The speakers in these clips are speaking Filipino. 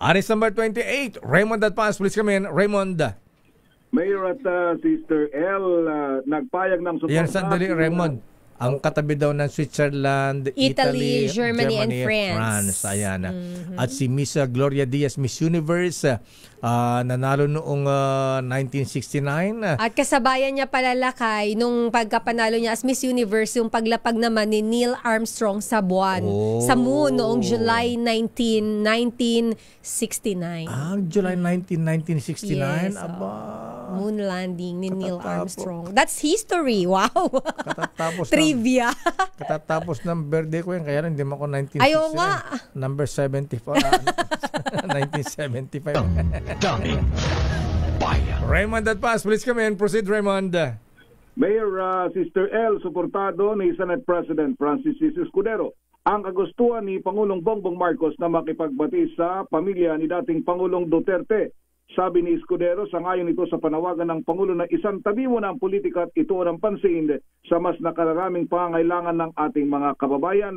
Aris number 28, Raymond Advance. Please come in, Raymond. Mayor at Sister L, nagpayag ng support. Yan, sandali, Raymond. Ang katabi daw ng Switzerland, Italy, Germany and France. Ayan. At si Miss Gloria Diaz, Miss Universe, nanalo noong 1969. At kasabayan niya palalakay nung pagkapanalo niya as Miss Universe, yung paglapag naman ni Neil Armstrong sa buwan, sa moon noong July 19, 1969. July 19, 1969? Yes, moon landing ni Neil Armstrong. That's history. Wow. Trivia. Katatapos ng birthday ko yan, kaya hindi mo ako 1969. Ayaw nga. Number 74. 1975. Raymond Advance, please come in. Proceed, Raymond. Mayor Sister L, suportado ni Senate President Francis C. Escudero ang kagustuhan ni Pangulong Bongbong Marcos na makipagbati sa pamilya ni dating Pangulong Duterte. Sabi ni Escudero, sangayon ito sa panawagan ng Pangulo na isang tabi mo na ang politika at ito ang pansin sa mas nakararaming pangangailangan ng ating mga kababayan.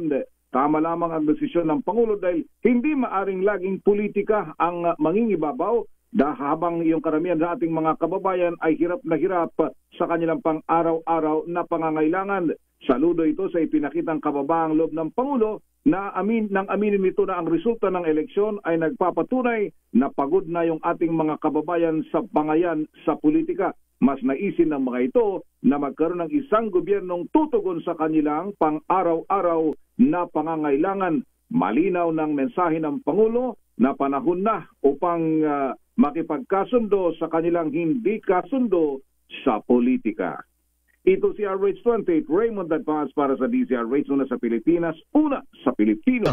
Tama lamang ang desisyon ng Pangulo dahil hindi maaring laging politika ang mangingibabaw habang yung karamihan sa ating mga kababayan ay hirap na hirap sa kanilang pang-araw-araw na pangangailangan. Saludo ito sa ipinakitang kababaang loob ng Pangulo na aminin nito na ang resulta ng eleksyon ay nagpapatunay na pagod na yung ating mga kababayan sa bangayan sa politika. Mas naisin ng mga ito na magkaroon ng isang gobyernong tutugon sa kanilang pang-araw-araw na pangangailangan. Malinaw ng mensahe ng Pangulo na panahon na upang makipagkasundo sa kanilang hindi kasundo sa politika. Ito si RH28, Raymond Advance para sa DZRH, una sa Pilipinas, una sa Pilipino.